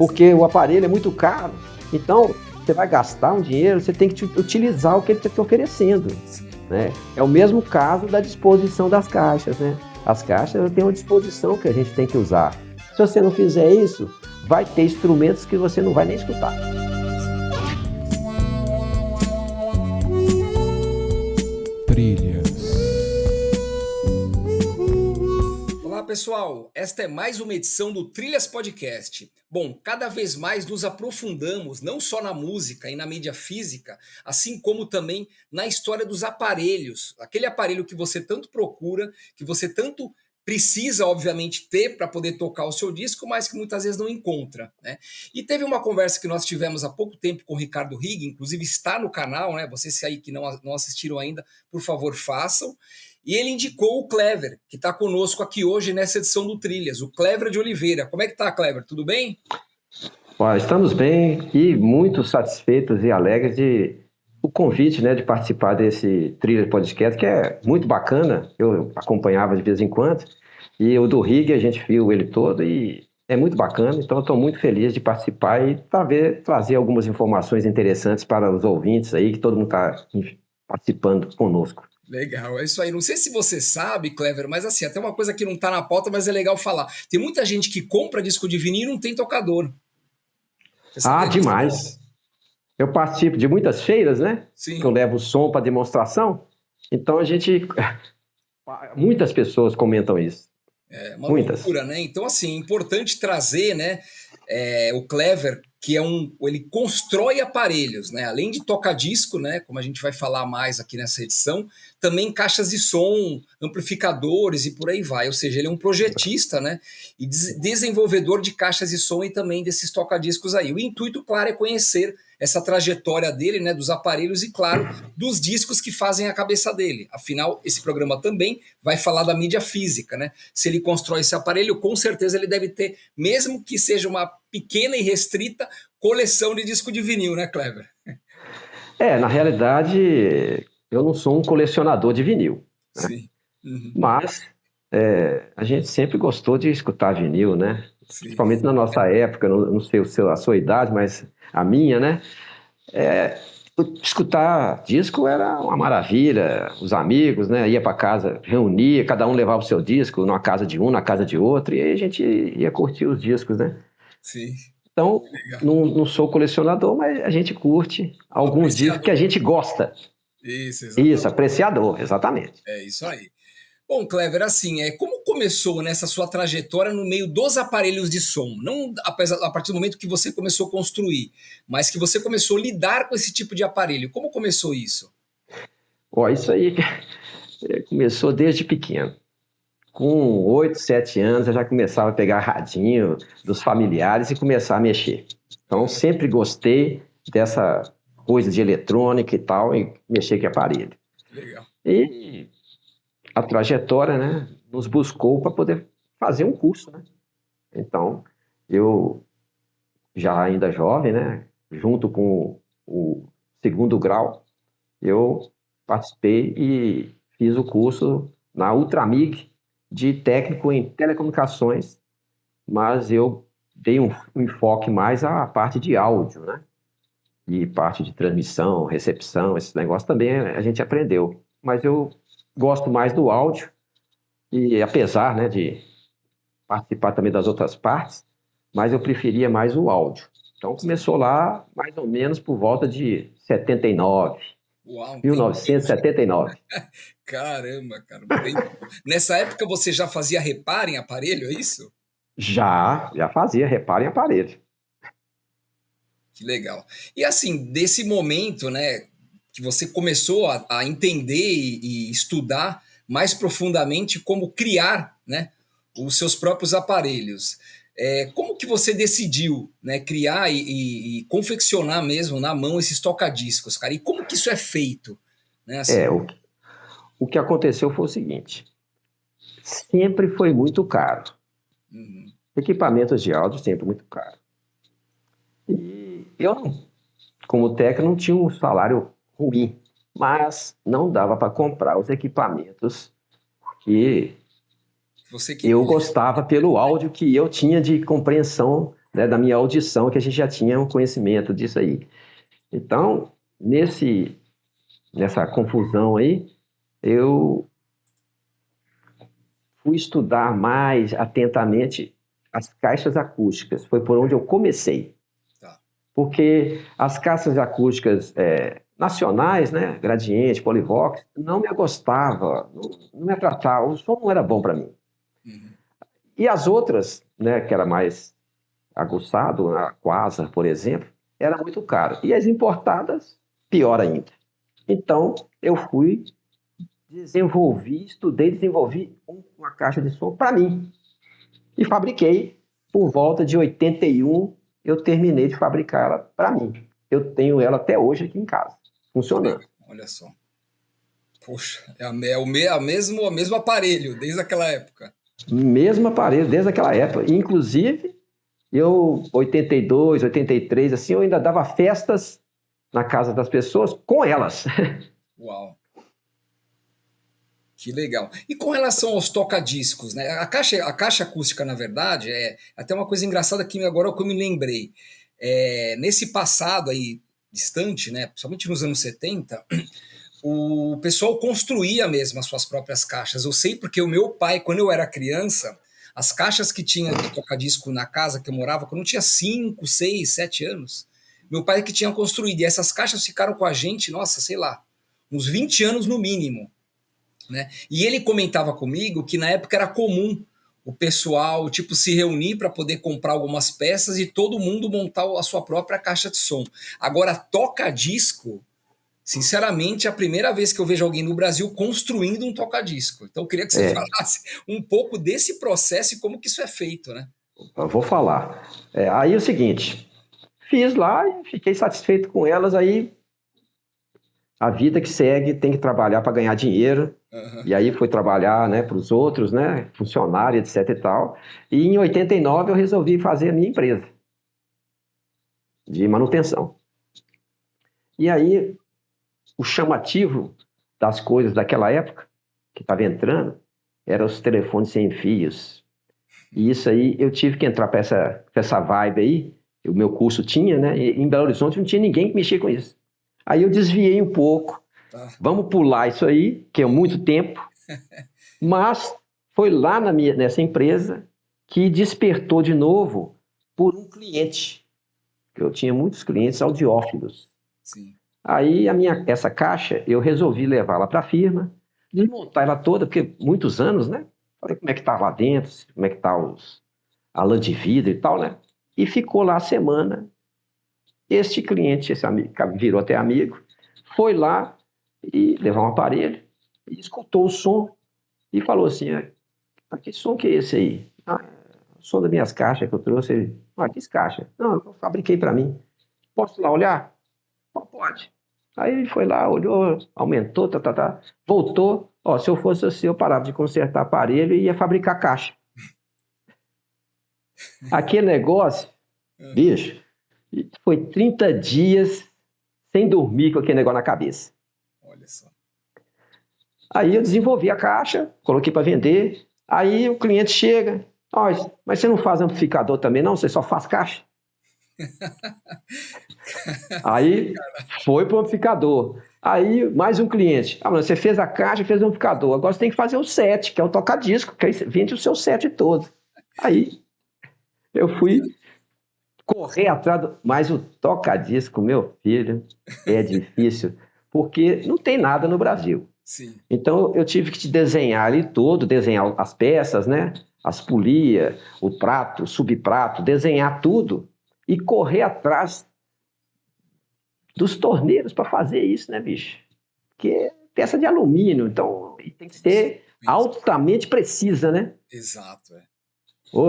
porque o aparelho é muito caro. Então, você vai gastar um dinheiro, você tem que utilizar o que ele está te oferecendo, né? É o mesmo caso da disposição das caixas, né? As caixas têm uma disposição que a gente tem que usar. Se você não fizer isso, vai ter instrumentos que você não vai nem escutar. Trilhas. Olá pessoal, esta é mais uma edição do Trilhas Podcast. Bom, cada vez mais nos aprofundamos não só na música e na mídia física, assim como também na história dos aparelhos. Aquele aparelho que você tanto procura, que você tanto precisa, obviamente, ter para poder tocar o seu disco, mas que muitas vezes não encontra, né? E teve uma conversa que nós tivemos há pouco tempo com o Ricardo Rigg, inclusive está no canal, né? Vocês aí que não assistiram ainda, por favor, façam. E ele indicou o Clever, que está conosco aqui hoje nessa edição do Trilhas, o Clever de Oliveira. Como é que tá, Clever? Tudo bem? Olha, estamos bem e muito satisfeitos e alegres de o convite, né, de participar desse Trilhas Podcast, que é muito bacana. Eu acompanhava de vez em quando, e o do Rigg a gente viu ele todo e é muito bacana. Então eu estou muito feliz de participar e talvez trazer algumas informações interessantes para os ouvintes aí, que todo mundo está participando conosco. Legal, é isso aí. Não sei se você sabe, Clever, mas assim, até uma coisa que não tá na pauta, mas é legal falar. Tem muita gente que compra disco de vinil e não tem tocador. Demais. Eu participo de muitas feiras, né? Sim. Que eu levo o som para demonstração. Então muitas pessoas comentam isso. É uma muitas. loucura, né? Então, assim, é importante trazer, né? O Clever, que ele constrói aparelhos, né? Além de toca-disco, né? Como a gente vai falar mais aqui nessa edição, também caixas de som, amplificadores e por aí vai. Ou seja, ele é um projetista, né? E desenvolvedor de caixas de som e também desses toca-discos aí. O intuito, claro, é conhecer essa trajetória dele, né, dos aparelhos e, claro, dos discos que fazem a cabeça dele. Afinal, esse programa também vai falar da mídia física, né? Se ele constrói esse aparelho, com certeza ele deve ter, mesmo que seja uma pequena e restrita, coleção de disco de vinil, né, Clever? Na realidade, eu não sou um colecionador de vinil, né? Sim. Uhum. Mas a gente sempre gostou de escutar vinil, né? Sim. Principalmente na nossa época, não sei a sua idade, mas a minha, né? Escutar disco era uma maravilha. Os amigos, né? Ia para casa, reunia, cada um levava o seu disco, numa casa de um, na casa de outro, e aí a gente ia curtir os discos, né? Sim. Então, não sou colecionador, mas a gente curte alguns discos que a gente gosta. Isso, apreciador, exatamente. É isso aí. Bom, Clever, assim, como começou nessa sua trajetória no meio dos aparelhos de som? Não a partir do momento que você começou a construir, mas que você começou a lidar com esse tipo de aparelho. Como começou isso? Isso aí começou desde pequeno. Com 8, 7 anos, eu já começava a pegar radinho dos familiares e começar a mexer. Então, sempre gostei dessa coisa de eletrônica e tal, e mexer com aparelho. Legal. E a trajetória, né, nos buscou para poder fazer um curso, né? Então, eu, já ainda jovem, né, junto com o segundo grau, eu participei e fiz o curso na Ultramig de técnico em telecomunicações, mas eu dei um enfoque mais à parte de áudio, né? E parte de transmissão, recepção, esse negócio também a gente aprendeu. Mas eu gosto mais do áudio, e apesar, né, de participar também das outras partes, mas eu preferia mais o áudio. Então começou lá mais ou menos por volta de 79. Uau, 1979. Caramba, cara. Nessa época você já fazia reparo em aparelho, é isso? Já fazia reparo em aparelho. Que legal. E assim, desse momento, né, que você começou a entender e estudar mais profundamente como criar, né, os seus próprios aparelhos. Como que você decidiu, né, criar e confeccionar mesmo na mão esses tocadiscos, cara? E como que isso é feito? Né, assim? O que aconteceu foi o seguinte: sempre foi muito caro. Uhum. Equipamentos de áudio sempre muito caro. E eu, como técnico, não tinha um salário ruim, mas não dava para comprar os equipamentos que eu gostava pelo áudio que eu tinha de compreensão né, da minha audição, que a gente já tinha um conhecimento disso aí. Então, nessa confusão aí, eu fui estudar mais atentamente as caixas acústicas. Foi por onde eu comecei. Tá. Porque as caixas acústicas nacionais, né, Gradiente, Polivox, não me gostava, não me tratava, o som não era bom para mim. Uhum. E as outras, né, que era mais aguçado, a Quasar, por exemplo, era muito caro. E as importadas, pior ainda. Então, eu desenvolvi uma caixa de som para mim. E fabriquei, por volta de 81, eu terminei de fabricar ela para mim. Eu tenho ela até hoje aqui em casa, funcionando. Olha só. Poxa, o mesmo aparelho, desde aquela época. Mesmo aparelho, desde aquela época. Inclusive, 82, 83, assim, eu ainda dava festas na casa das pessoas com elas. Uau. Que legal. E com relação aos toca-discos, né? A caixa acústica, na verdade, é até uma coisa engraçada que agora que eu me lembrei. Nesse passado aí distante, né? Principalmente nos anos 70, o pessoal construía mesmo as suas próprias caixas. Eu sei porque o meu pai, quando eu era criança, as caixas que tinha de toca-disco na casa que eu morava, quando eu tinha 5, 6, 7 anos, meu pai que tinha construído. E essas caixas ficaram com a gente, nossa, sei lá, uns 20 anos no mínimo. Né? E ele comentava comigo que na época era comum o pessoal tipo se reunir para poder comprar algumas peças e todo mundo montar a sua própria caixa de som. Agora, toca-disco, sinceramente, é a primeira vez que eu vejo alguém no Brasil construindo um toca-disco. Então, eu queria que você falasse um pouco desse processo e como que isso é feito, né? Eu vou falar. Aí é o seguinte, fiz lá e fiquei satisfeito com elas, aí a vida que segue tem que trabalhar para ganhar dinheiro. Uhum. E aí fui trabalhar, né, para os outros, né, funcionário, etc e tal. E em 89 eu resolvi fazer a minha empresa de manutenção. E aí o chamativo das coisas daquela época, que estava entrando, eram os telefones sem fios. E isso aí eu tive que entrar para essa vibe aí. O meu curso tinha, né, e em Belo Horizonte não tinha ninguém que mexia com isso. Aí eu desviei um pouco. Vamos pular isso aí, que é muito tempo. Mas foi lá nessa empresa que despertou de novo por um cliente. Eu tinha muitos clientes audiófilos. Sim. Aí essa caixa, eu resolvi levá-la para a firma, desmontar ela toda, porque muitos anos, né? Falei como é que está lá dentro, como é que está a lã de vidro e tal, né? E ficou lá a semana. Este cliente, esse amigo, virou até amigo, foi lá e levou um aparelho, e escutou o som e falou assim, que som que é esse aí? O som das minhas caixas que eu trouxe. Que caixa? Não, eu fabriquei para mim. Posso lá olhar? Pode. Aí ele foi lá, olhou, aumentou, voltou. Se eu fosse assim, eu parava de consertar aparelho e ia fabricar caixa. Aquele negócio, bicho, foi 30 dias sem dormir com aquele negócio na cabeça. Olha só. Aí eu desenvolvi a caixa, coloquei para vender. Aí o cliente chega, mas você não faz amplificador também não? Você só faz caixa? Aí foi para o amplificador. Aí mais um cliente, mas você fez a caixa, fez o amplificador, agora você tem que fazer o set, que é o toca-disco, que aí você vende o seu set todo. Aí eu fui correr atrás mas o toca-disco, meu filho, é difícil, porque não tem nada no Brasil. Sim. Então eu tive que desenhar ali todo, desenhar as peças, né? As polias, o prato, o subprato, desenhar tudo e correr atrás dos torneiros para fazer isso, né, bicho? Porque é peça de alumínio, então tem que ser altamente precisa, né? Exato,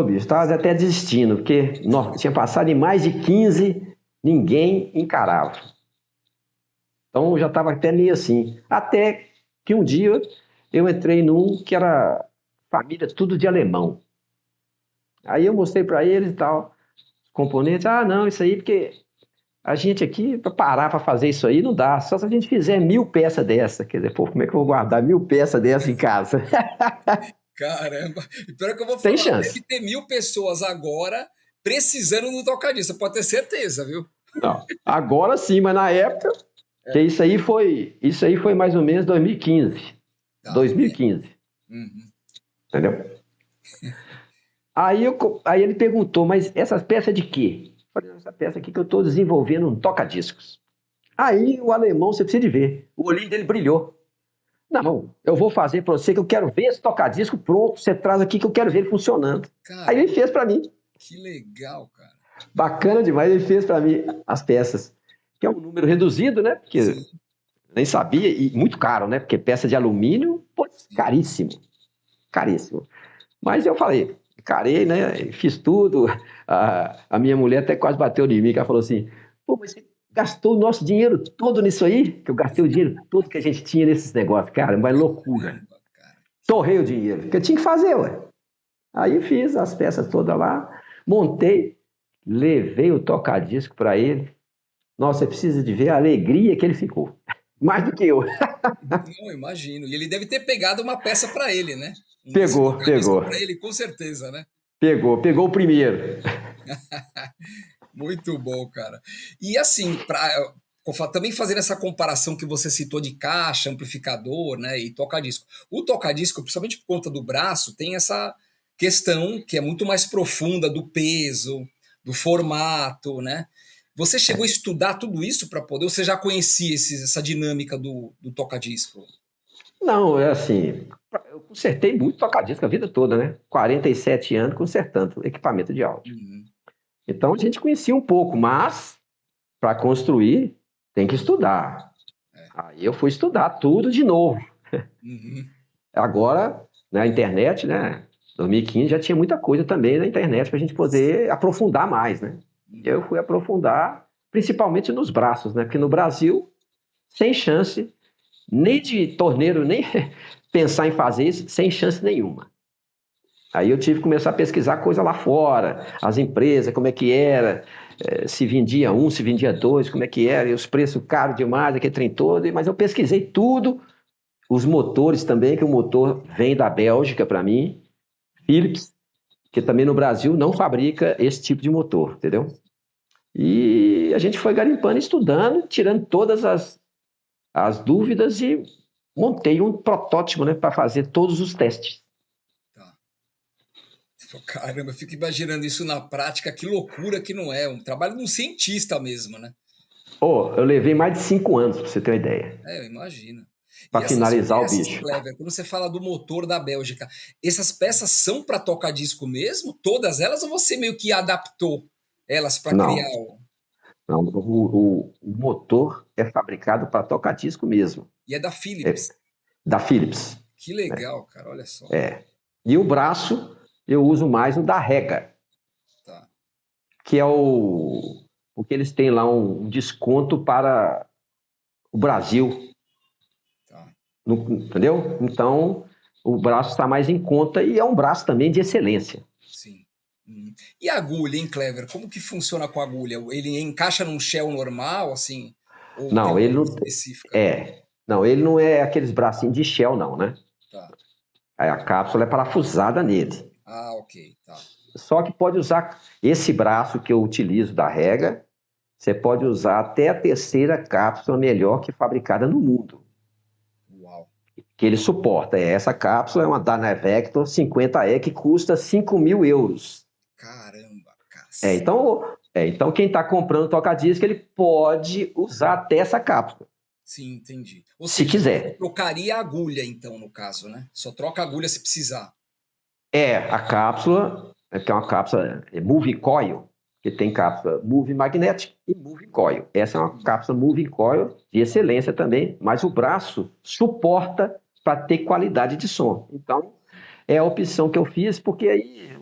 bicho, estava até desistindo, porque tinha passado em mais de 15, ninguém encarava. Então já estava até meio assim. Até que um dia eu entrei num que era família tudo de alemão. Aí eu mostrei para eles e tal, componentes. Não, isso aí porque a gente aqui, para parar para fazer isso aí, não dá. Só se a gente fizer 1000 peças dessa. Quer dizer, como é que eu vou guardar 1000 peças dessa em casa? Caramba! E pior que eu vou falar, tem chance. Deve ter 1000 pessoas agora precisando do toca-disco, você pode ter certeza, viu? Não, agora sim, mas na época, que isso aí foi mais ou menos 2015. Tá. 2015, Uhum. entendeu? Aí ele perguntou, mas essas peças de quê? Eu falei, essa peça aqui que eu estou desenvolvendo um toca-discos. Aí o alemão, você precisa de ver, o olhinho dele brilhou. Não, eu vou fazer para você que eu quero ver esse toca-disco pronto, você traz aqui que eu quero ver ele funcionando. Cara, Aí ele fez para mim. que legal, cara. Bacana demais, ele fez para mim as peças. Que é um número reduzido, né? Porque Sim. nem sabia, e muito caro, né? Porque peça de alumínio, pô, caríssimo. Caríssimo. Mas eu falei, encarei, né? Fiz tudo. A minha mulher até quase bateu em mim, que ela falou assim: pô, mas você gastou o nosso dinheiro todo nisso aí? Que eu gastei o dinheiro todo que a gente tinha nesses negócios, cara, mas loucura. Caramba, cara. Torrei o dinheiro, que eu tinha que fazer, ué. Aí fiz as peças todas lá, montei, levei o toca-disco para ele. Nossa, você precisa de ver a alegria que ele ficou. Mais do que eu. Não, imagino. E ele deve ter pegado uma peça para ele, né? Pegou Para ele, com certeza, né? pegou o primeiro. Muito bom, cara. E assim, também fazendo essa comparação que você citou de caixa, amplificador, né, e toca-disco. O toca-disco, principalmente por conta do braço, tem essa questão que é muito mais profunda do peso, do formato, né? Você chegou a estudar tudo isso para poder, ou você já conhecia essa dinâmica do toca-disco? Não, é assim, eu consertei muito toca-disco a vida toda, né? 47 anos consertando equipamento de áudio. Uhum. Então a gente conhecia um pouco, mas para construir tem que estudar. Aí eu fui estudar tudo de novo. Uhum. Agora, na internet, né? 2015 já tinha muita coisa também na internet para a gente poder aprofundar mais, né? Eu fui aprofundar principalmente nos braços, né? Porque no Brasil, sem chance, nem de torneiro, nem pensar em fazer isso, sem chance nenhuma. Aí eu tive que começar a pesquisar coisa lá fora, as empresas, como é que era, se vendia um, se vendia dois, como é que era, e os preços caros demais, aquele trem todo, mas eu pesquisei tudo, os motores também, que o motor vem da Bélgica para mim, Philips, que também no Brasil não fabrica esse tipo de motor, entendeu? E a gente foi garimpando, estudando, tirando todas as dúvidas e montei um protótipo, né, para fazer todos os testes. Tá. Caramba, eu fico imaginando isso na prática, que loucura que não é. Um trabalho de um cientista mesmo, né? Eu levei mais de 5 anos, para você ter uma ideia, Eu imagino. E para essas finalizar o peças, bicho. Clever, quando você fala do motor da Bélgica, essas peças são para tocar disco mesmo? Todas elas? Ou você meio que adaptou elas para criar Não, não, o motor é fabricado para tocar disco mesmo, E é da é Philips. da Philips. Que legal, cara, olha só. E o braço, eu uso mais o da Rega, Tá. que é porque eles têm lá um desconto para o Brasil, Tá. entendeu? Então, o braço está mais em conta e é um braço também de excelência. Sim. E a agulha, hein, Clever? Como que funciona com a agulha? Ele encaixa num shell normal, assim? Ou tem Não, uma ele não coisa específica? não, ele não é aqueles bracinhos de Shell, não, né? Tá. Aí a cápsula é parafusada nele. Ah, ok, tá. Só que pode usar esse braço que eu utilizo da Rega, você pode usar até a terceira cápsula melhor que fabricada no mundo. Uau. Que ele suporta. Essa cápsula é uma Dynavector 50E que custa 5.000 euros. Caramba, cara. Então quem está comprando toca-disco, ele pode usar até essa cápsula. Sim, entendi. Ou Se seja, quiser. trocaria a agulha, então, no caso, né? Só troca a agulha se precisar. A cápsula, que é uma cápsula Moving Coil, que tem cápsula Moving Magnetic e Moving Coil. Essa é uma cápsula Moving Coil de excelência também, mas o braço suporta para ter qualidade de som. Então, é a opção que eu fiz, porque aí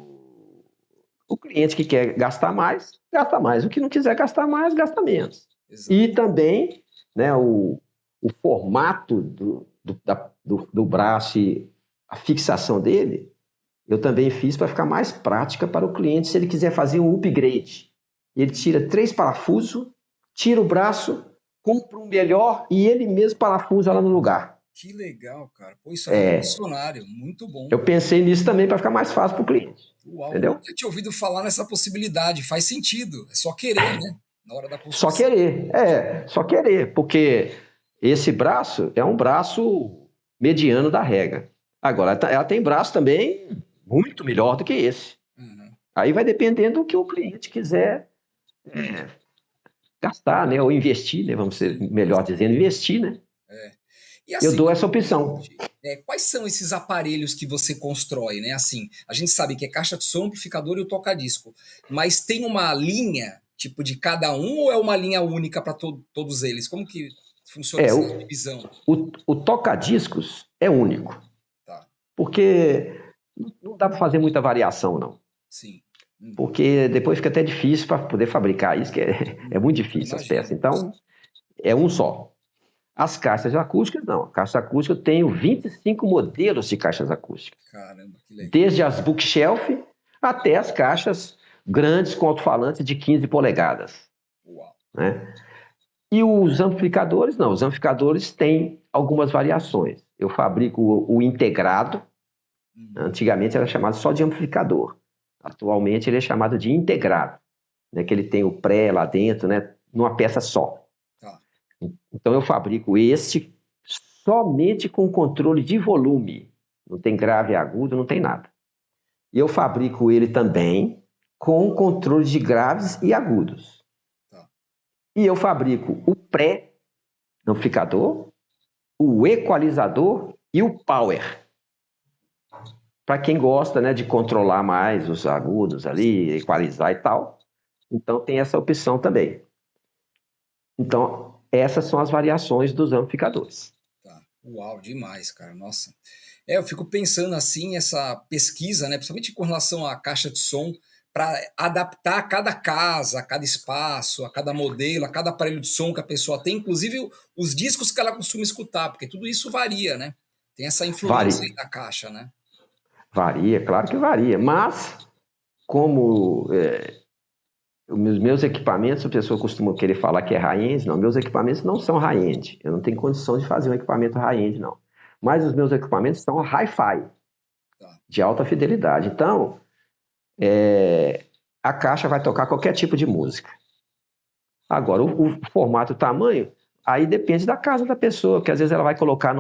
o cliente que quer gastar mais, gasta mais. O que não quiser gastar mais, gasta menos. Exato. E também, né, o formato do braço e a fixação dele, eu também fiz para ficar mais prática para o cliente se ele quiser fazer um upgrade. Ele tira 3 parafusos, tira o braço, compra um melhor e ele mesmo parafusa lá no lugar. Que legal, cara. Pô, isso é É, revolucionário, muito bom. eu pensei nisso também para ficar mais fácil para o cliente, Uau, entendeu? nunca tinha ouvido falar nessa possibilidade. Faz sentido. É só querer, né? Na hora da Só construção. querer, só querer, porque esse braço é um braço mediano da rega. Agora, ela tem braço também muito melhor do que esse. Uhum. Aí vai dependendo do que o cliente quiser gastar, né? Ou investir, né? Vamos ser Sim. melhor dizendo, investir, né? E Eu assim, dou essa opção. quais são esses aparelhos que você constrói, né? Assim, a gente sabe que é caixa de som, amplificador e o toca-disco, mas tem uma linha, tipo, de cada um ou é uma linha única para todos eles? Como que funciona É, essa o, divisão? o toca-discos é único, Tá, porque não dá para fazer muita variação, não. sim. Uhum. Porque depois fica até difícil para poder fabricar isso, que é muito difícil as peças. Imagino. Então, é um só. As caixas acústicas, não. A caixa acústica eu tenho 25 modelos de caixas acústicas. Caramba, que legal. Desde as bookshelf até as caixas grandes com alto-falante de 15 polegadas. Uau. Né? E os amplificadores, não. Os amplificadores têm algumas variações. Eu fabrico o integrado. Uhum. Antigamente era chamado só de amplificador. Atualmente ele é chamado de integrado. Né? Que ele tem o pré lá dentro, né? Numa peça só. Tá. Então eu fabrico este somente com controle de volume. Não tem grave e agudo, não tem nada. E eu fabrico ele também com controle de graves e agudos. Tá. E eu fabrico o pré-amplificador, o equalizador e o power. Para quem gosta, né, de controlar mais os agudos ali, equalizar e tal. Então tem essa opção também. Então, essas são as variações dos amplificadores. Tá. Uau, demais, cara. Nossa. Eu fico pensando assim, essa pesquisa, né, principalmente com relação à caixa de som, para adaptar a cada casa, a cada espaço, a cada modelo, a cada aparelho de som que a pessoa tem, inclusive os discos que ela costuma escutar, porque tudo isso varia, né? Tem essa influência Varia, aí da caixa, né? varia, claro que varia. Mas, como os meus equipamentos, a pessoa costuma querer falar que é high-end, não. Meus equipamentos não são high-end. Eu não tenho condição de fazer um equipamento high-end, não. Mas os meus equipamentos são hi-fi, Tá. de alta fidelidade. Então, a caixa vai tocar qualquer tipo de música. Agora, o formato, o tamanho, aí depende da casa da pessoa, porque às vezes ela vai colocar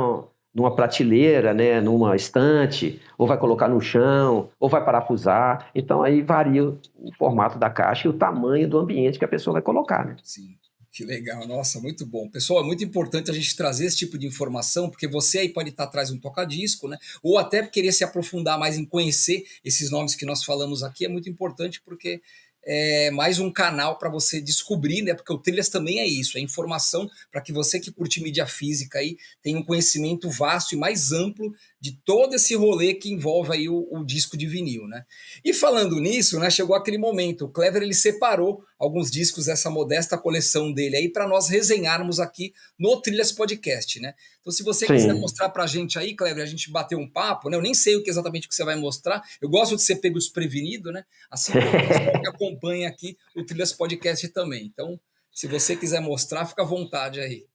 numa prateleira, né, numa estante, ou vai colocar no chão, ou vai parafusar. Então, aí varia o formato da caixa e o tamanho do ambiente que a pessoa vai colocar, né? Sim, que legal, nossa, muito bom. Pessoal, é muito importante a gente trazer esse tipo de informação, porque você aí pode estar atrás de um toca-disco, né? Ou até querer se aprofundar mais em conhecer esses nomes que nós falamos aqui, é muito importante porque é mais um canal para você descobrir, né? Porque o Trilhas também é isso, é informação para que você que curte mídia física aí tenha um conhecimento vasto e mais amplo de todo esse rolê que envolve aí o disco de vinil, né? E falando nisso, né, chegou aquele momento. O Clever ele separou alguns discos dessa modesta coleção dele aí para nós resenharmos aqui no Trilhas Podcast, né? Então, se você quiser Sim. mostrar para a gente aí, Clever, a gente bater um papo, né? Eu nem sei exatamente o que você vai mostrar. Eu gosto de ser pego desprevenido, né? Assim como o pessoal que acompanha aqui o Trilhas Podcast também. Então, se você quiser mostrar, fica à vontade aí.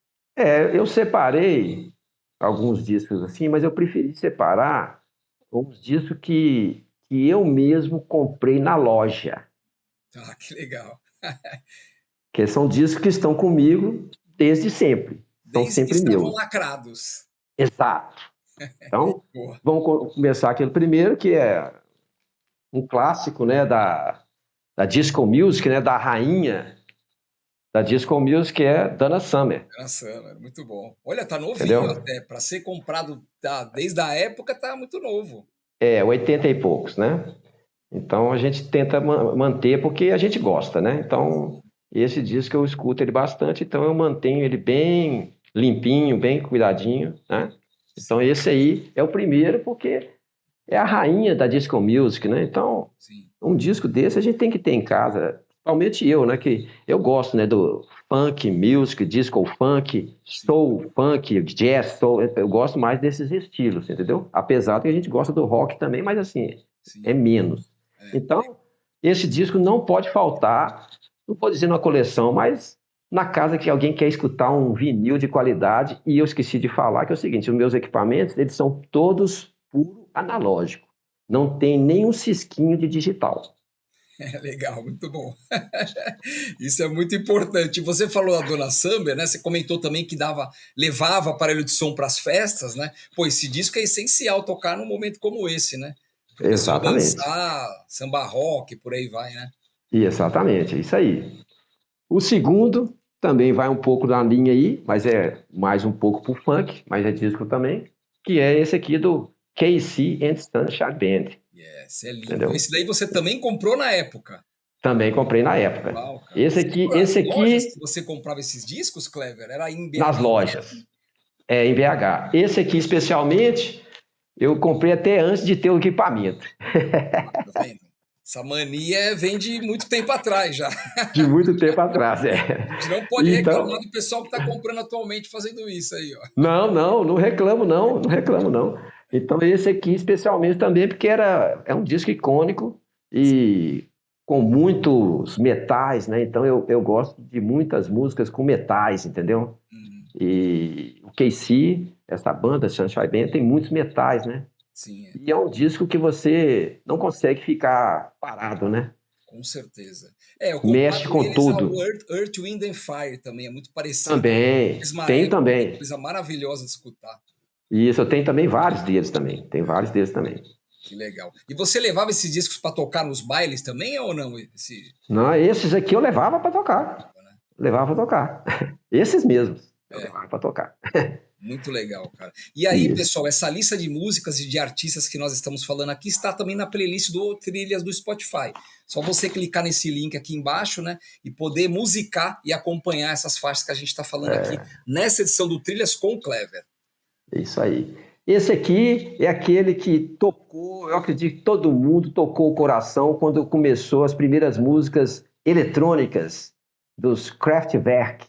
Eu separei alguns discos assim, mas eu preferi separar uns discos que eu mesmo comprei na loja. Ah, que legal. Que são discos que estão comigo desde sempre. São Desde que sempre estavam meus. lacrados. Exato. Então, Boa. vamos começar aquele primeiro, que é um clássico, né, da Disco Music, né, da rainha da Disco Music, que é Donna Summer. Nossa, muito bom. Olha, tá novinho Entendeu? até. Para ser comprado desde a época, tá muito novo. 80 e poucos, né? Então a gente tenta manter porque a gente gosta, né? Então, esse disco eu escuto ele bastante, então eu mantenho ele bem limpinho, bem cuidadinho, né? Então Sim, esse aí é o primeiro porque é a rainha da disco music, né? Então, sim, um disco desse a gente tem que ter em casa, principalmente eu, né? Que eu gosto, né? Do funk music, disco funk, sim, soul funk, jazz, soul. Eu gosto mais desses estilos, entendeu? Apesar que a gente gosta do rock também, mas assim, é sim. menos. É, Então, esse disco não pode faltar, não vou dizer numa coleção, mas na casa que alguém quer escutar um vinil de qualidade, e eu esqueci de falar que é o seguinte, os meus equipamentos, eles são todos puro analógico, não tem nenhum cisquinho de digital. É legal, muito bom. Isso é muito importante. Você falou da Dona Summer, né? Você comentou também que levava aparelho de som para as festas, né? Pô, esse disco é essencial tocar num momento como esse, né? Para o pessoal Exatamente. dançar, samba rock, por aí vai, né? E exatamente, é isso aí. O segundo também vai um pouco na linha aí, mas é mais um pouco pro funk, mas é disco também, que é esse aqui do KC and Sunshine Band, Yes, é lindo. entendeu? Esse daí você também comprou na época. Também comprei na época. Uau, cara. Esse Você aqui, lembra as esse lojas aqui que você comprava esses discos, Clever? Era em nas BH lojas, mesmo? em BH. Esse aqui especialmente, eu comprei até antes de ter o equipamento, Tá vendo? Essa mania vem de muito tempo atrás já. de muito tempo atrás, A é. gente não pode reclamar Então, do pessoal que está comprando atualmente fazendo isso aí, ó. não reclamo não, não reclamo não. Então esse aqui especialmente também porque é um disco icônico e com muitos metais, né? Então eu gosto de muitas músicas com metais, entendeu? Uhum. E o KC, essa banda Sunshine Band, tem muitos metais, né? Sim, E é um disco que você não consegue ficar parado, né? com certeza. É, eu Mexe comparo com eles ao tudo. Earth, Wind and Fire também, é muito parecido. Também, Mesma tem época, uma também. coisa maravilhosa de escutar. E isso eu tenho também vários deles também. Tem vários deles também. Que legal. E você levava esses discos para tocar nos bailes também ou não? Não, esses aqui eu levava para tocar. Né? Levava para tocar. Esses mesmos eu É, levava para tocar. muito legal, cara. E aí, Isso. pessoal, essa lista de músicas e de artistas que nós estamos falando aqui está também na playlist do Trilhas do Spotify. Só você clicar nesse link aqui embaixo, né, e poder musicar e acompanhar essas faixas que a gente está falando aqui nessa edição do Trilhas com o Clever. Isso aí. Esse aqui é aquele que tocou, eu acredito que todo mundo tocou o coração quando começou as primeiras músicas eletrônicas dos Kraftwerk,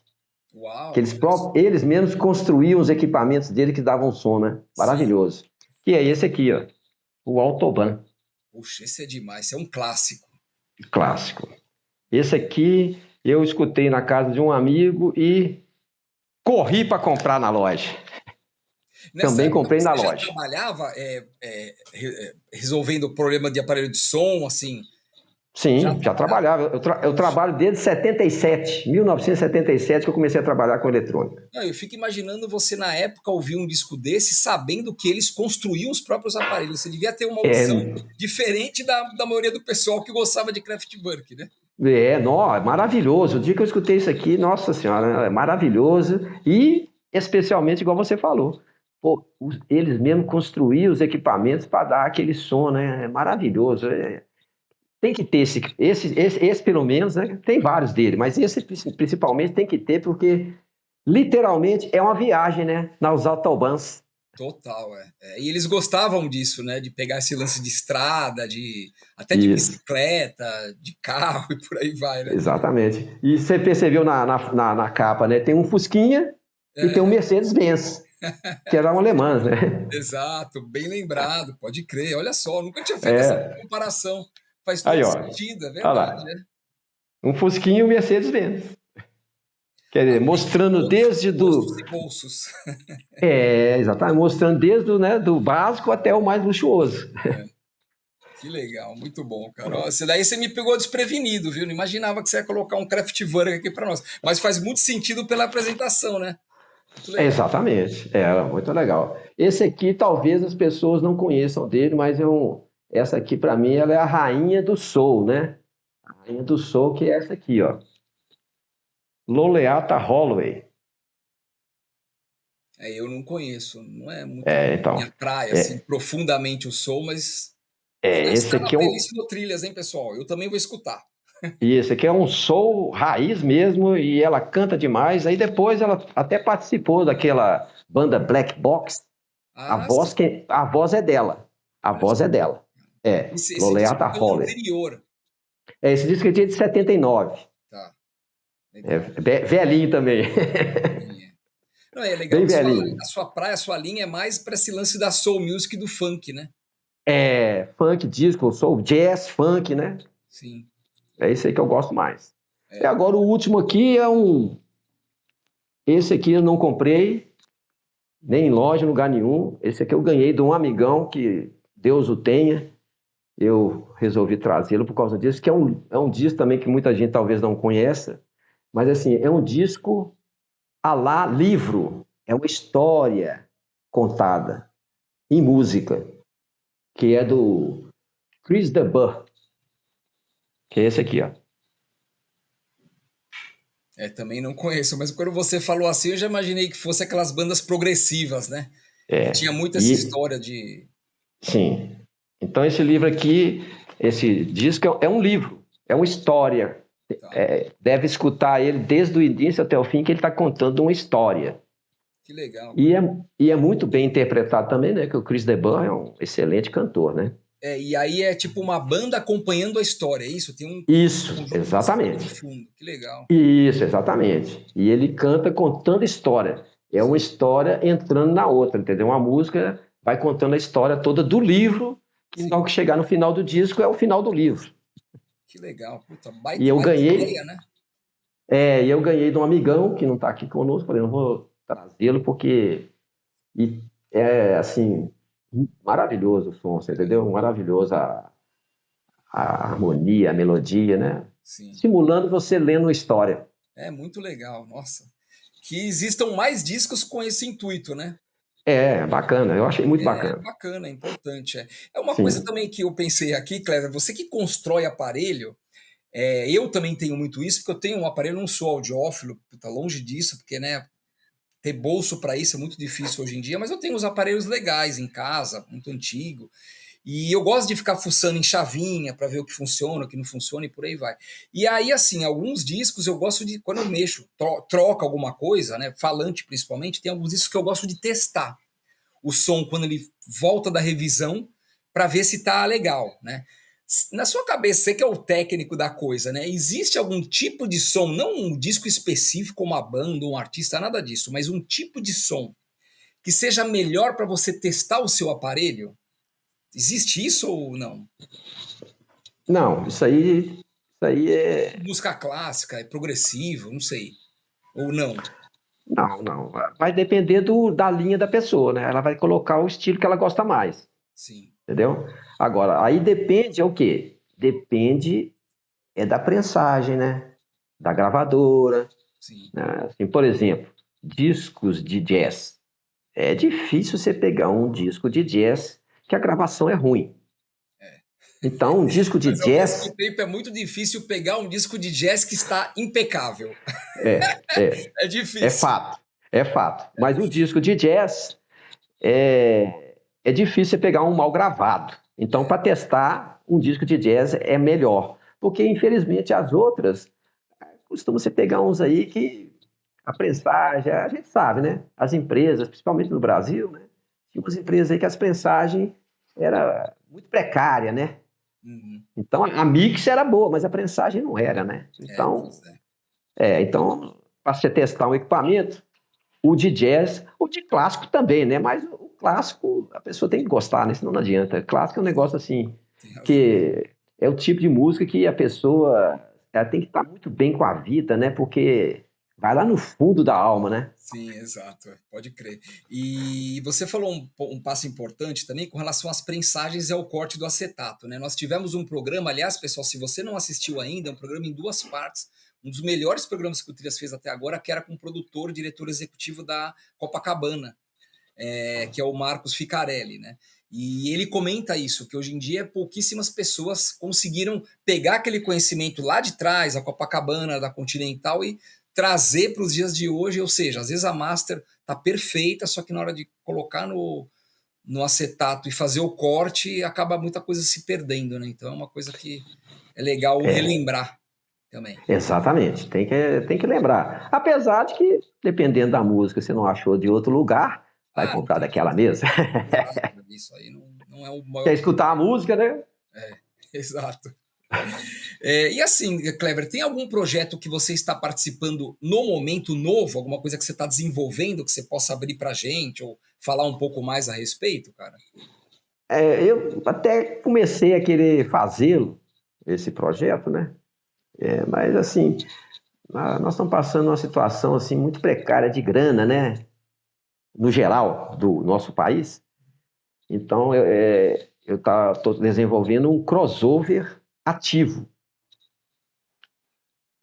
que Uau, eles mesmos construíam os equipamentos dele que davam som, né? sim. Maravilhoso. Que é esse aqui, ó, o Autobahn, Puxa, esse é demais, esse é um clássico. clássico. Esse aqui eu escutei na casa de um amigo e corri para comprar na loja. Nessa Também época comprei na você já loja. trabalhava resolvendo o problema de aparelho de som, assim? Já Sim, já trabalhava? trabalhava. Eu trabalho desde 77, 1977, que eu comecei a trabalhar com eletrônica. Não, eu fico imaginando você na época ouvir um disco desse, sabendo que eles construíam os próprios aparelhos. Você devia ter uma É, audição diferente da maioria do pessoal que gostava de Kraftwerk, né? não, é maravilhoso. O dia que eu escutei isso aqui, nossa senhora, é maravilhoso. E, especialmente, igual você falou, pô, eles mesmo construíam os equipamentos para dar aquele som, né? É maravilhoso. Tem que ter esse pelo menos, né? Tem vários dele, mas esse principalmente tem que ter, porque literalmente é uma viagem, né? Nas autobahns. Total, E eles gostavam disso, né? De pegar esse lance de estrada, até de Isso, bicicleta, de carro e por aí vai, né? exatamente. E você percebeu na capa, né? Tem um Fusquinha e tem um É, Mercedes-Benz, que eram alemãs, né? exato, bem lembrado, pode crer. Olha só, nunca tinha feito essa É. comparação. Faz todo Aí, ó. sentido, é Olha verdade, lá. né? Um Fusquinha e um Mercedes-Benz. Quer dizer, mostrando desde Bolsos do. e bolsos. Exatamente, mostrando desde do básico até o mais luxuoso. Que legal, muito bom, cara. Ó, daí você me pegou desprevenido, viu? Não imaginava que você ia colocar um Kraftwerk aqui para nós. Mas faz muito sentido pela apresentação, né? Muito legal. Exatamente, muito legal. Esse aqui talvez as pessoas não conheçam dele, mas essa aqui para mim ela é a rainha do soul, né? A rainha do soul que é essa aqui, ó. Loleatta Holloway. Eu não conheço, não é muito minha Então, praia, assim, é, profundamente o soul, mas esse está na aqui é playlist do Trilhas, hein, pessoal? Eu também vou escutar. esse aqui é um soul raiz mesmo e ela canta demais. Aí depois ela até participou daquela banda Black Box. Ah, sim. A voz é dela. A Olha voz só. é dela. Esse disco Loleatta então é Holloway. anterior. Esse disco aqui é de 79. Tá, legal. Velhinho também. Não, é legal Bem que velhinho. a sua praia, a sua linha é mais para esse lance da soul music e do funk, né? Funk, disco, soul, jazz, funk, né? Sim. É isso aí que eu gosto mais. É. Agora o último aqui é um Esse aqui eu não comprei, nem em loja, em lugar nenhum. Esse aqui eu ganhei de um amigão, que Deus o tenha. Eu resolvi trazê-lo por causa disso, que é um disco também que muita gente talvez não conheça, mas assim, é um disco à la livro, é uma história contada em música, que é do Chris de Burgh, que é esse aqui, ó. Também não conheço, mas quando você falou assim, eu já imaginei que fosse aquelas bandas progressivas, né? Que tinha muito essa E história de. sim. Então esse livro aqui, esse disco é um livro, é uma história. Tá, Deve escutar ele desde o início até o fim, que ele está contando uma história. que legal. E é muito bem interpretado também, né? Que o Chris de Burgh é um excelente cantor, né? E aí é tipo uma banda acompanhando a história, é isso? Tem um Isso, conjunto musical de exatamente. fundo, que legal. Isso, exatamente. E ele canta contando história. É uma história entrando na outra, entendeu? Uma música vai contando a história toda do livro, que Sim, ao que chegar no final do disco é o final do livro. que legal. Puta, E eu baita ganhei, ideia, né? e eu ganhei de um amigão que não está aqui conosco, falei, não vou trazê-lo porque é assim maravilhoso o som, você entendeu? Maravilhoso a harmonia, a melodia, né? Sim. Simulando você lendo uma história. É muito legal, nossa. Que existam mais discos com esse intuito, né? Bacana, eu achei muito É bacana. bacana, é importante. É uma coisa Sim, também que eu pensei aqui, Cleber, você que constrói aparelho, eu também tenho muito isso, porque eu tenho um aparelho, não sou audiófilo, tá longe disso, porque, né, ter bolso para isso é muito difícil hoje em dia, mas eu tenho uns aparelhos legais em casa, muito antigo, e eu gosto de ficar fuçando em chavinha para ver o que funciona, o que não funciona e por aí vai. E aí, assim, alguns discos eu gosto de, quando eu mexo, troco alguma coisa, né, falante principalmente, tem alguns discos que eu gosto de testar o som quando ele volta da revisão para ver se tá legal, né? Na sua cabeça, você que é o técnico da coisa, né? Existe algum tipo de som, não um disco específico, uma banda, um artista, nada disso, mas um tipo de som que seja melhor para você testar o seu aparelho? Existe isso ou não? não, isso aí é. Música clássica, é progressivo, não sei. Ou não? Não, não. Vai depender da linha da pessoa, né? Ela vai colocar o estilo que ela gosta mais, Sim, entendeu? Agora, aí depende é o quê? Depende da prensagem, né? Da gravadora, sim. né? Assim, por exemplo, discos de jazz. É difícil você pegar um disco de jazz que a gravação é ruim. Então, um disco de Mas ao mesmo jazz tempo é muito difícil pegar um disco de jazz que está impecável. é, é, É é difícil. fato, é fato. Mas o disco de jazz é difícil você pegar um mal gravado. Então, para testar, um disco de jazz é melhor. Porque, infelizmente, as outras costumam você pegar uns aí que a prensagem, a gente sabe, né? As empresas, principalmente no Brasil, né? Tinha umas empresas aí que as prensagens era muito precária, né? Uhum. Então, a mix era boa, mas a prensagem não era, né? Então, Pois é. para você testar um equipamento, o de jazz, o de clássico também, né? Mas o clássico, a pessoa tem que gostar, né? Senão não adianta. Clássico é um negócio assim, Tem razão. que é o tipo de música que a pessoa ela tem que estar muito bem com a vida, né? Porque vai lá no fundo da alma, né? Sim, exato, pode crer. E você falou um passo importante também com relação às prensagens e ao corte do acetato, né? Nós tivemos um programa, aliás, pessoal, se você não assistiu ainda, é um programa em duas partes, um dos melhores programas que o Trias fez até agora, que era com o produtor, diretor executivo da Copacabana, que é o Marcos Ficarelli, né? E ele comenta isso, que hoje em dia pouquíssimas pessoas conseguiram pegar aquele conhecimento lá de trás, a Copacabana, da Continental, e trazer para os dias de hoje, ou seja, às vezes a master tá perfeita, só que na hora de colocar no acetato e fazer o corte, acaba muita coisa se perdendo, né? Então é uma coisa que é legal relembrar também. Exatamente, tem que lembrar. Apesar de que, dependendo da música, você não achou de outro lugar, vai Não comprar tem daquela jeito. mesma. Exato, isso aí não é o Quer maior escutar a problema. música, né? Exato. E assim, Clever, tem algum projeto que você está participando no momento novo? Alguma coisa que você está desenvolvendo que você possa abrir para gente ou falar um pouco mais a respeito, cara? Eu até comecei a querer fazê-lo, esse projeto, né? Mas assim, Nós estamos passando uma situação assim muito precária de grana, né? No geral do nosso país. Então, eu estou desenvolvendo um crossover ativo,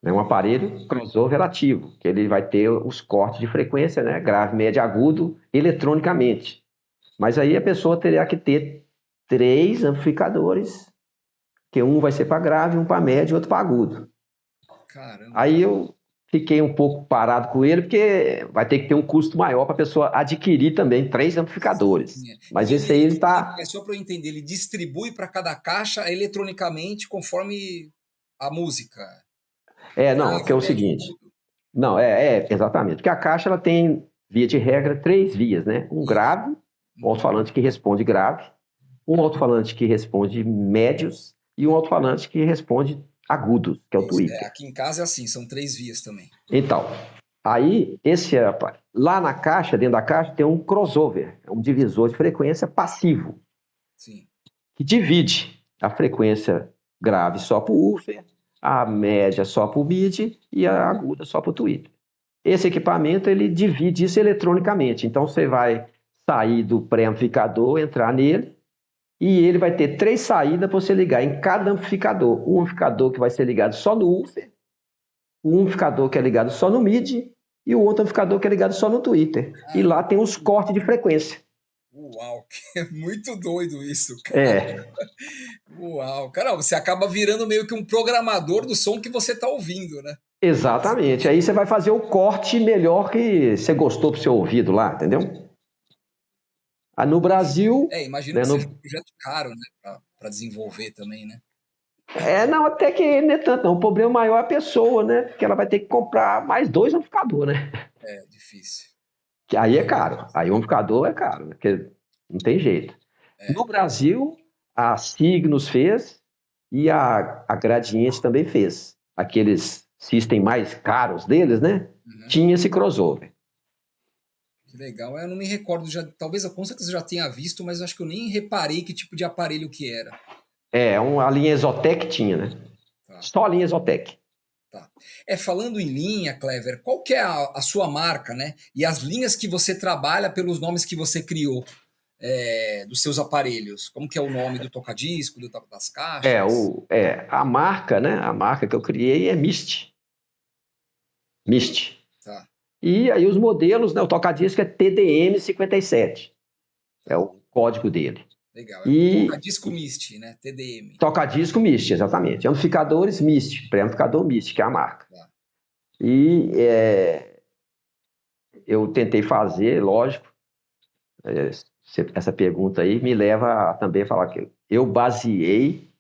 né? Um aparelho crossover ativo, que ele vai ter os cortes de frequência, né? Grave, médio, agudo, eletronicamente. Mas aí a pessoa teria que ter 3 amplificadores, que um vai ser para grave, um para médio e outro para agudo. Caramba. Aí eu fiquei um pouco parado com ele, porque vai ter que ter um custo maior para a pessoa adquirir também 3 amplificadores. Mas E esse aí ele está... só para eu entender, ele distribui para cada caixa eletronicamente conforme a música. Não, que é o seguinte. Não, exatamente. Porque a caixa ela tem, via de regra, 3 vias, né? Um grave, um alto-falante que responde grave, um alto-falante que responde médios e um alto-falante que responde agudos, que é o tweeter. Aqui em casa é assim, são 3 vias também. Então, aí, lá na caixa, dentro da caixa, tem um crossover, um divisor de frequência passivo. Sim. Que divide a frequência grave só para o woofer, a média só para o mid e a aguda só para o tweeter. Esse equipamento, ele divide isso eletronicamente. Então, você vai sair do pré-amplificador, entrar nele, e ele vai ter 3 saídas para você ligar em cada amplificador. Um amplificador que vai ser ligado só no woofer, um amplificador que é ligado só no mid e o outro amplificador que é ligado só no tweeter. E lá tem os cortes de frequência. Uau, é muito doido isso, cara. Uau, cara, você acaba virando meio que um programador do som que você está ouvindo, né? Exatamente. Aí você vai fazer o corte melhor que você gostou pro seu ouvido lá, entendeu? No Brasil... imagino que seja um projeto caro, né, para desenvolver também, né? Não, até que não é tanto, não. O problema maior é a pessoa, né? Porque ela vai ter que comprar mais 2 amplificadores, né? Difícil. Que aí é caro. Aí o amplificador é caro, né? Porque não tem jeito. No Brasil, a Signos fez e a Gradiente também fez. Aqueles system mais caros deles, né? Tinha esse crossover. Que legal. Eu não me recordo, talvez com certeza eu já tenha visto, mas acho que eu nem reparei que tipo de aparelho que era. A linha Exotec tinha, né? Tá. Só a linha Exotec. Tá. Falando em linha, Clever, qual que é a sua marca, né? E as linhas que você trabalha pelos nomes que você criou dos seus aparelhos? Como que é o nome do tocadisco, das caixas? A marca, né? A marca que eu criei é Mist. Mist. Tá. E aí os modelos, né? O tocadisco é TDM57. É o código dele. Legal. Tocadisco Mist, né? TDM. Tocadisco Mist, exatamente. Amplificadores Mist, pré-amplificador Mist, que é a marca. Tá. E eu tentei fazer, lógico, essa pergunta aí me leva a também falar que eu baseei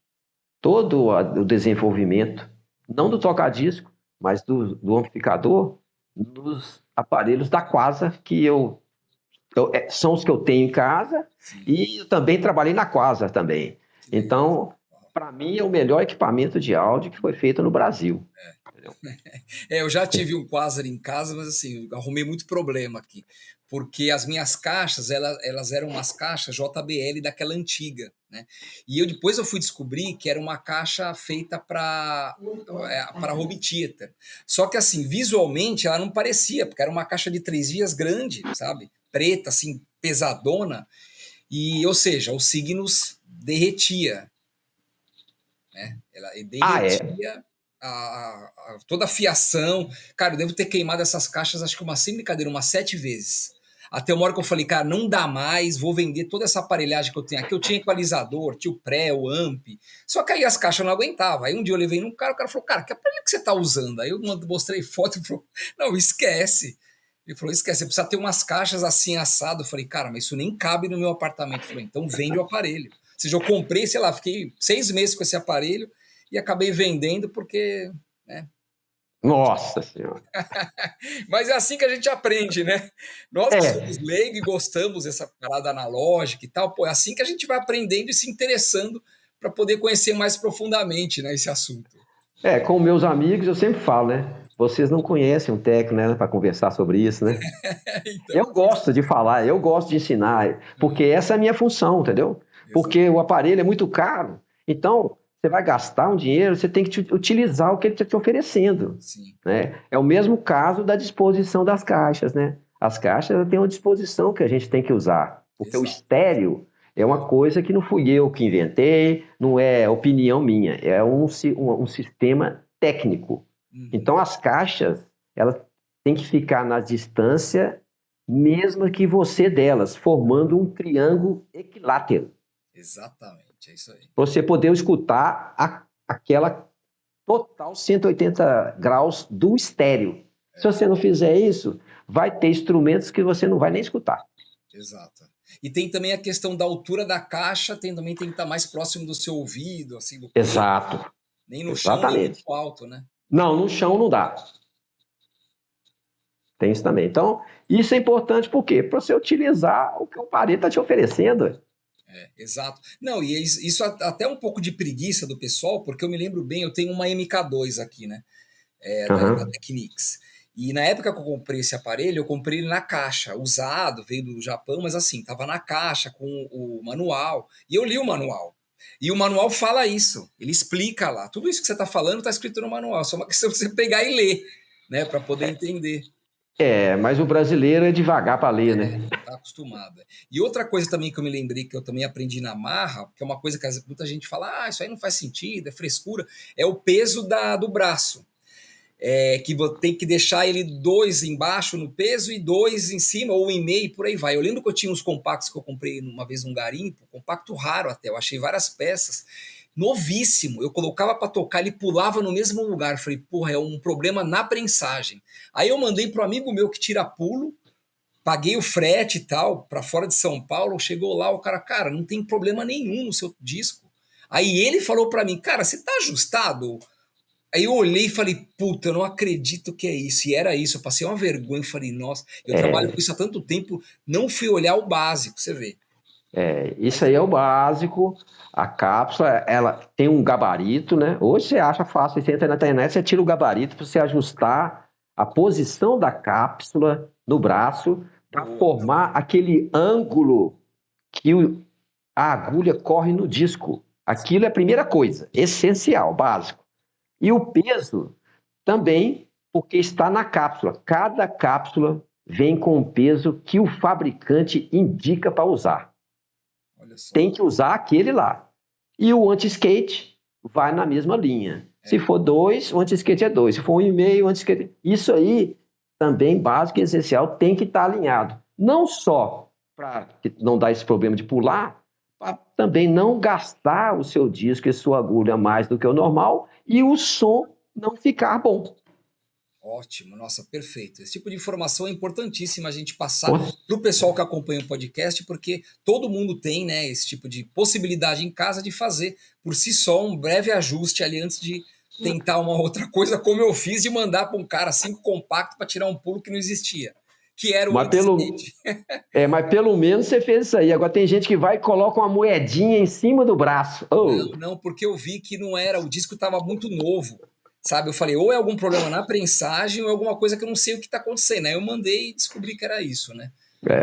todo o desenvolvimento, não do tocadisco, mas do amplificador, nos aparelhos da Quasar, que são os que eu tenho em casa. Sim. E eu também trabalhei na Quasar também. Então, para mim, é o melhor equipamento de áudio que foi feito no Brasil. Eu já tive um Quasar em casa, mas assim, eu arrumei muito problema aqui, porque as minhas caixas, elas eram umas caixas JBL daquela antiga, né? E depois eu fui descobrir que era uma caixa feita para home theater. Só que assim, visualmente ela não parecia, porque era uma caixa de 3 vias grande, sabe? Preta, assim, pesadona, e, ou seja, os signos derretia, né? Ela derretia toda a fiação. Cara, eu devo ter queimado essas caixas, acho que sem brincadeira, umas 7 vezes. Até uma hora que eu falei, cara, não dá mais, vou vender toda essa aparelhagem que eu tenho aqui. Eu tinha equalizador, tinha o pré, o amp. Só que aí as caixas não aguentavam. Aí um dia eu levei num cara, o cara falou, cara, que aparelho que você tá usando? Aí eu mostrei foto e falou, não, esquece. Ele falou, esquece, você precisa ter umas caixas assim, assado. Eu falei, cara, mas isso nem cabe no meu apartamento. Eu falei, então vende o aparelho. Ou seja, eu comprei, sei lá, fiquei 6 meses com esse aparelho e acabei vendendo porque, né? Nossa Senhora! Mas é assim que a gente aprende, né? Nós que somos leigos e gostamos dessa parada analógica e tal, é assim que a gente vai aprendendo e se interessando para poder conhecer mais profundamente, né, esse assunto. Com meus amigos eu sempre falo, né? Vocês não conhecem um técnico, né, para conversar sobre isso, né? Então, eu gosto de falar, eu gosto de ensinar, porque essa é a minha função, entendeu? Porque o aparelho é muito caro. Então, você vai gastar um dinheiro, você tem que utilizar o que ele está te oferecendo, Sim. né? É o mesmo caso da disposição das caixas, né? As caixas têm uma disposição que a gente tem que usar, porque o Exato. estéreo é uma coisa que não fui eu que inventei, não é opinião minha, é um sistema técnico. Uhum. Então, as caixas, elas têm que ficar na distância mesma que você delas, formando um triângulo equilátero. Exatamente, é isso aí. Para você poder escutar aquela total 180 graus do estéreo. Se você não fizer isso, vai ter instrumentos que você não vai nem escutar. Exato. E tem também a questão da altura da caixa, também tem que estar mais próximo do seu ouvido, assim, do peito. Exato. Nem no chão, nem Exatamente. muito alto, né? Não, no chão não dá. Tem isso também. Então, isso é importante por quê? Para você utilizar o que o aparelho está te oferecendo. Exato. Não, e isso até um pouco de preguiça do pessoal, porque eu me lembro bem, eu tenho uma MK2 aqui, né? Da Technics. E na época que eu comprei esse aparelho, eu comprei ele na caixa, usado, veio do Japão, mas assim, tava na caixa com o manual. E eu li o manual. E o manual fala isso, ele explica lá. Tudo isso que você tá falando tá escrito no manual, só uma questão de você pegar e ler, né, para poder entender. Mas o brasileiro é devagar para ler, né? Tá acostumado. E outra coisa também que eu me lembrei, que eu também aprendi na marra, que é uma coisa que muita gente fala, isso aí não faz sentido, é frescura, é o peso do braço. Que tem que deixar ele 2 embaixo no peso e 2 em cima, ou 1,5, por aí vai. Eu lembro que eu tinha uns compactos que eu comprei uma vez num garimpo, compacto raro até, eu achei várias peças, novíssimo, eu colocava para tocar, ele pulava no mesmo lugar, eu falei, porra, é um problema na prensagem. Aí eu mandei pro amigo meu que tira pulo, paguei o frete e tal, para fora de São Paulo, chegou lá, o cara, não tem problema nenhum no seu disco. Aí ele falou para mim, cara, você tá ajustado? Aí eu olhei e falei, puta, eu não acredito que é isso. E era isso, eu passei uma vergonha e falei, nossa, eu trabalho com isso há tanto tempo, não fui olhar o básico, você vê. Isso aí é o básico. A cápsula, ela tem um gabarito, né? Hoje você acha fácil, você entra na internet, você tira o gabarito para você ajustar a posição da cápsula no braço para formar aquele ângulo que a agulha corre no disco. Aquilo é a primeira coisa, essencial, básico. E o peso também, porque está na cápsula. Cada cápsula vem com o peso que o fabricante indica para usar. Tem que usar aquele lá. E o anti-skate vai na mesma linha. Se for 2, o anti-skate é 2. Se for 1,5, o anti-skate... Isso aí, também básico e essencial, tem que estar alinhado. Não só para não dar esse problema de pular, para também não gastar o seu disco e sua agulha mais do que o normal e o som não ficar bom. Ótimo, nossa, perfeito. Esse tipo de informação é importantíssima a gente passar para o pessoal que acompanha o podcast, porque todo mundo tem, né, esse tipo de possibilidade em casa de fazer por si só um breve ajuste ali antes de tentar uma outra coisa, como eu fiz de mandar para um cara 5 compacto para tirar um pulo que não existia, que era o anti-skate. Mas pelo menos você fez isso aí. Agora tem gente que vai e coloca uma moedinha em cima do braço. Não, porque eu vi que não era, o disco estava muito novo. Sabe, eu falei, ou é algum problema na prensagem ou é alguma coisa que eu não sei o que está acontecendo. Aí eu mandei e descobri que era isso, né?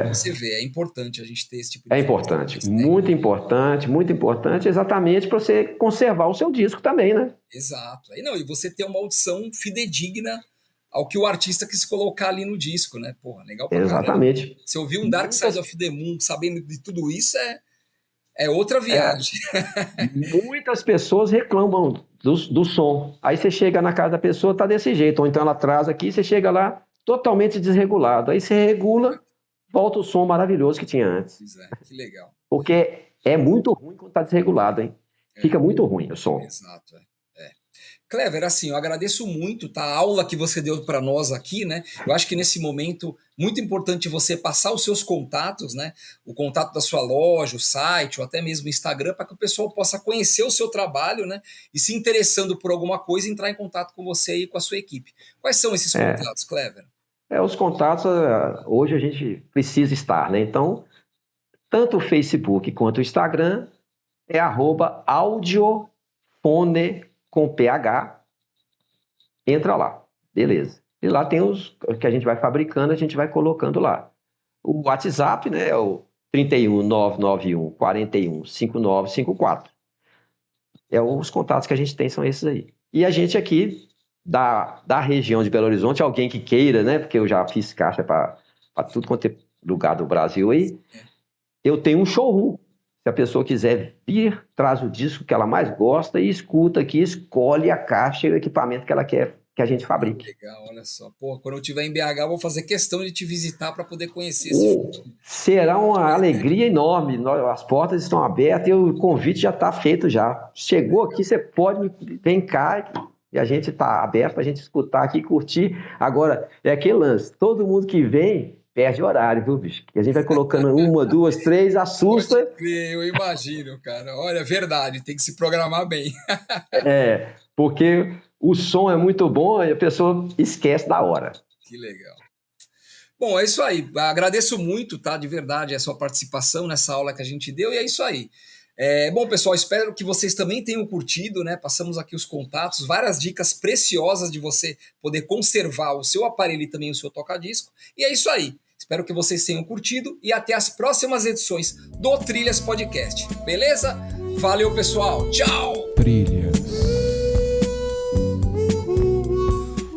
Você vê, é importante a gente ter esse tipo de importante, muito importante, exatamente para você conservar o seu disco também, né? Exato. E você ter uma audição fidedigna ao que o artista quis colocar ali no disco, né? Porra, legal pra exatamente. Caramba. Se ouvir um Dark Side of the Moon sabendo de tudo isso, é outra viagem. Muitas pessoas reclamam do som. Aí você chega na casa da pessoa, tá desse jeito. Ou então ela traz aqui, você chega lá totalmente desregulado. Aí você regula, volta o som maravilhoso que tinha antes. Que legal. Porque é muito ruim quando tá desregulado, hein? Fica muito ruim o som. Exato, Clever, assim, eu agradeço muito a aula que você deu para nós aqui, né? Eu acho que nesse momento, muito importante você passar os seus contatos, né? O contato da sua loja, o site, ou até mesmo o Instagram, para que o pessoal possa conhecer o seu trabalho, né? E se interessando por alguma coisa, entrar em contato com você e com a sua equipe. Quais são esses contatos, Clever? Os contatos, hoje a gente precisa estar, né? Então, tanto o Facebook quanto o Instagram é @audiofone com PH, entra lá, beleza. E lá tem os que a gente vai fabricando, a gente vai colocando lá. O WhatsApp, né, é o 31991 41 5954. Os contatos que a gente tem são esses aí. E a gente aqui, da região de Belo Horizonte, alguém que queira, né? Porque eu já fiz caixa para tudo quanto é lugar do Brasil aí, eu tenho um showroom. Se a pessoa quiser vir, traz o disco que ela mais gosta e escuta aqui, escolhe a caixa e o equipamento que ela quer que a gente fabrique. Legal, olha só. Pô, quando eu estiver em BH, eu vou fazer questão de te visitar para poder conhecer esse show. Será uma alegria enorme. As portas estão abertas e o convite já está feito já. Chegou aqui, você pode vem cá e a gente está aberto para a gente escutar aqui, curtir. Agora, é aquele lance, todo mundo que vem perde horário, viu, bicho? Que a gente vai colocando 1, 2, 3, assusta. Pode crer, eu imagino, cara. Olha, verdade, tem que se programar bem. Porque o som é muito bom e a pessoa esquece da hora. Que legal. Bom, é isso aí. Agradeço muito, tá? De verdade, a sua participação nessa aula que a gente deu, e é isso aí. Bom, pessoal, espero que vocês também tenham curtido, né? Passamos aqui os contatos, várias dicas preciosas de você poder conservar o seu aparelho e também o seu toca-disco. E é isso aí. Espero que vocês tenham curtido e até as próximas edições do Trilhas Podcast. Beleza? Valeu, pessoal. Tchau! Trilhas.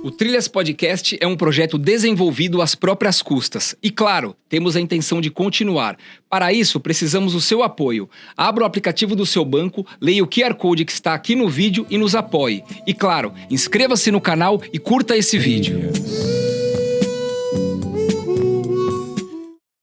O Trilhas Podcast é um projeto desenvolvido às próprias custas. E claro, temos a intenção de continuar. Para isso, precisamos do seu apoio. Abra o aplicativo do seu banco, leia o QR Code que está aqui no vídeo e nos apoie. E claro, inscreva-se no canal e curta esse vídeo. Trilhas.